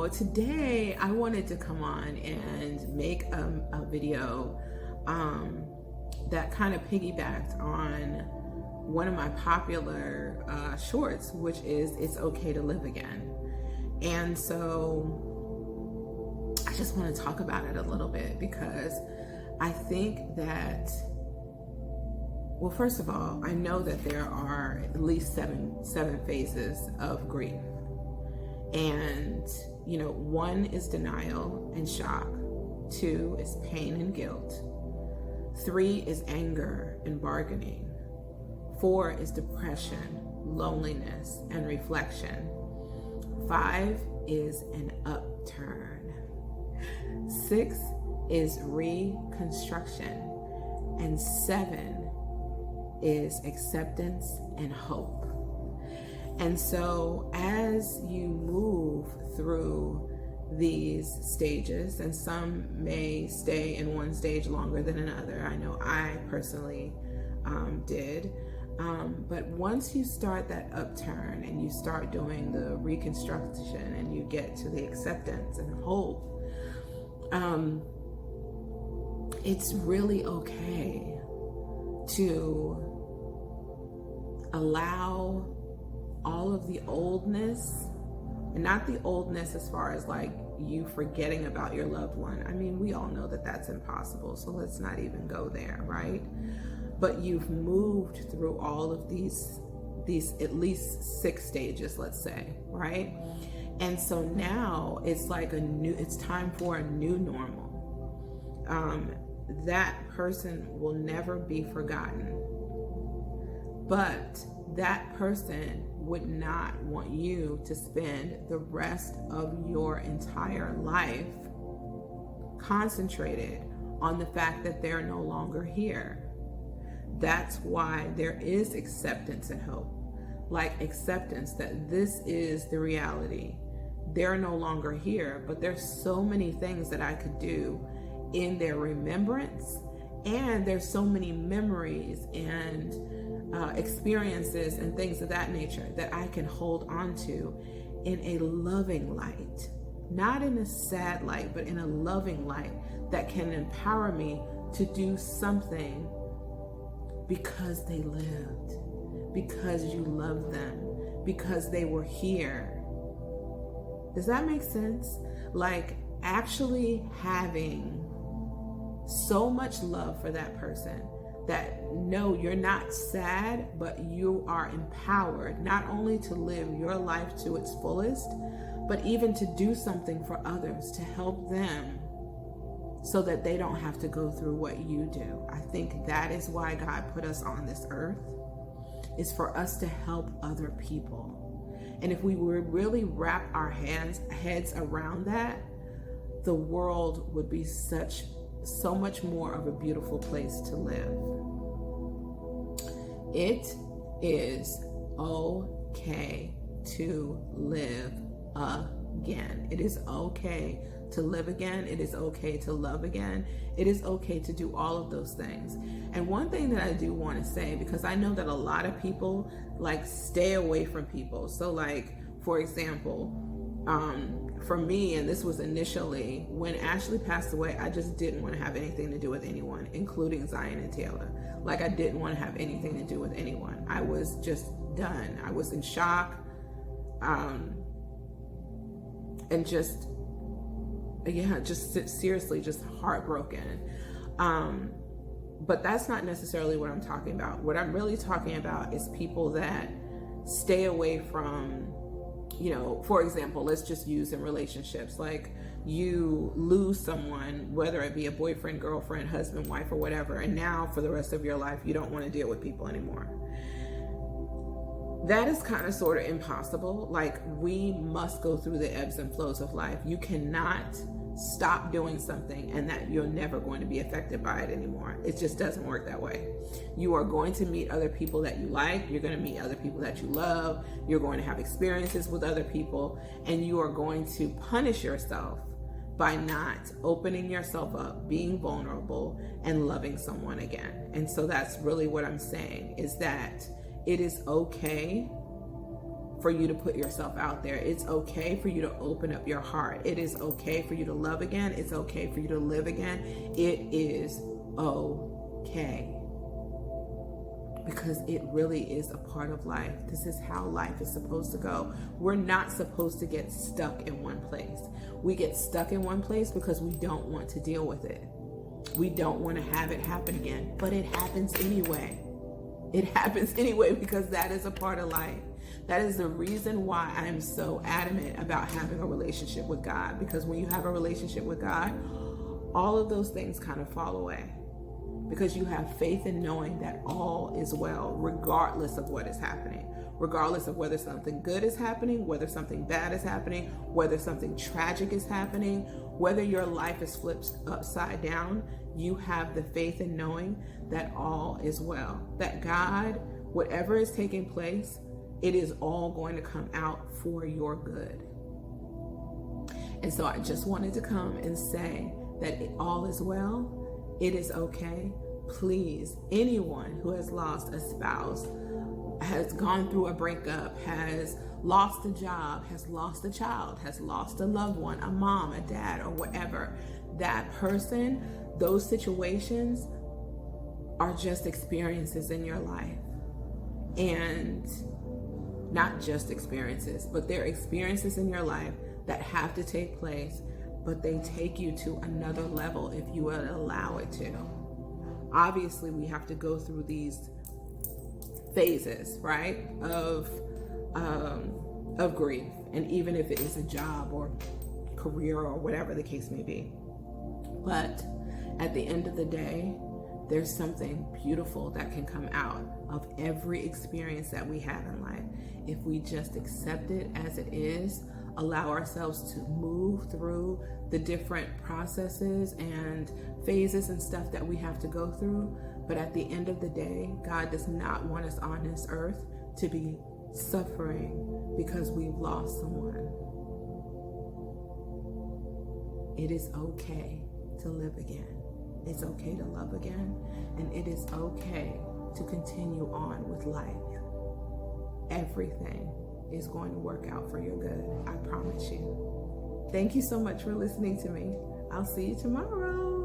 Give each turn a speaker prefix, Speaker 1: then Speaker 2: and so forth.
Speaker 1: So today I wanted to come on and make a video that kind of piggybacked on one of my popular shorts, which is It's Okay to Live Again. And so I just want to talk about it a little bit because I think that, well, first of all, I know that there are at least seven phases of grief. And, you know, 1 is denial and shock. 2 is pain and guilt. 3 is anger and bargaining. 4 is depression, loneliness, and reflection. 5 is an upturn. 6 is reconstruction. And 7 is acceptance and hope. And so as you move through these stages, and some may stay in one stage longer than another, I know I personally did, but once you start that upturn and you start doing the reconstruction and you get to the acceptance and hope, it's really okay to allow all of the oldness, and not the oldness as far as like you forgetting about your loved one. I mean, we all know that that's impossible, so let's not even go there, right? But you've moved through all of these at least 6 stages, let's say, right? And so now it's like it's time for a new normal. That person will never be forgotten, but that person would not want you to spend the rest of your entire life concentrated on the fact that they're no longer here. That's why there is acceptance and hope. Like acceptance that this is the reality. They're no longer here, but there's so many things that I could do in their remembrance, and there's so many memories and experiences and things of that nature that I can hold on to in a loving light, not in a sad light, but in a loving light that can empower me to do something because they lived, because you love them, because they were here. Does that make sense? Like actually having so much love for that person that no, you're not sad, but you are empowered not only to live your life to its fullest, but even to do something for others, to help them so that they don't have to go through what you do. I think that is why God put us on this earth, is for us to help other people. And if we would really wrap our heads around that, the world would be so much more of a beautiful place to live. It is okay to live again. It is okay to live again. It is okay to love again. It is okay to do all of those things. And one thing that I do want to say, because I know that a lot of people like stay away from people. So like, for example, for me, and this was initially when Ashley passed away, I just didn't want to have anything to do with anyone, including Zion and Taylor. Like I didn't want to have anything to do with anyone. I was just done. I was in shock, and just seriously, just heartbroken. But that's not necessarily what I'm talking about. What I'm really talking about is people that stay away from, you know, for example, let's just use in relationships, like you lose someone, whether it be a boyfriend, girlfriend, husband, wife, or whatever, and now for the rest of your life, you don't want to deal with people anymore. That is kind of sort of impossible. Like we must go through the ebbs and flows of life. You cannot stop doing something and that you're never going to be affected by it anymore. It just doesn't work that way. You are going to meet other people that you like. You're going to meet other people that you love. You're going to have experiences with other people, and you are going to punish yourself by not opening yourself up, being vulnerable, and loving someone again. And so that's really what I'm saying, is that it is okay for you to put yourself out there. It's okay for you to open up your heart. It is okay for you to love again. It's okay for you to live again. It is okay. Because it really is a part of life. This is how life is supposed to go. We're not supposed to get stuck in one place. We get stuck in one place because we don't want to deal with it. We don't want to have it happen again, but it happens anyway. It happens anyway because that is a part of life. That is the reason why I'm so adamant about having a relationship with God, because when you have a relationship with God, all of those things kind of fall away. Because you have faith in knowing that all is well, regardless of what is happening, regardless of whether something good is happening, whether something bad is happening, whether something tragic is happening, whether your life is flipped upside down, you have the faith in knowing that all is well, that God, whatever is taking place, it is all going to come out for your good. And so I just wanted to come and say that all is well. It is okay. Please, anyone who has lost a spouse, has gone through a breakup, has lost a job, has lost a child, has lost a loved one, a mom, a dad, or whatever, that person, those situations are just experiences in your life. And not just experiences, but they're experiences in your life that have to take place, but they take you to another level if you would allow it to. Obviously, we have to go through these phases, right, of grief, and even if it is a job or career or whatever the case may be. But at the end of the day, there's something beautiful that can come out of every experience that we have in life if we just accept it as it is, allow ourselves to move through the different processes and phases and stuff that we have to go through. But at the end of the day, God does not want us on this earth to be suffering because we've lost someone. It is okay to live again. It's okay to love again. And it is okay to continue on with life. Everything is going to work out for your good. I promise you. Thank you so much for listening to me. I'll see you tomorrow.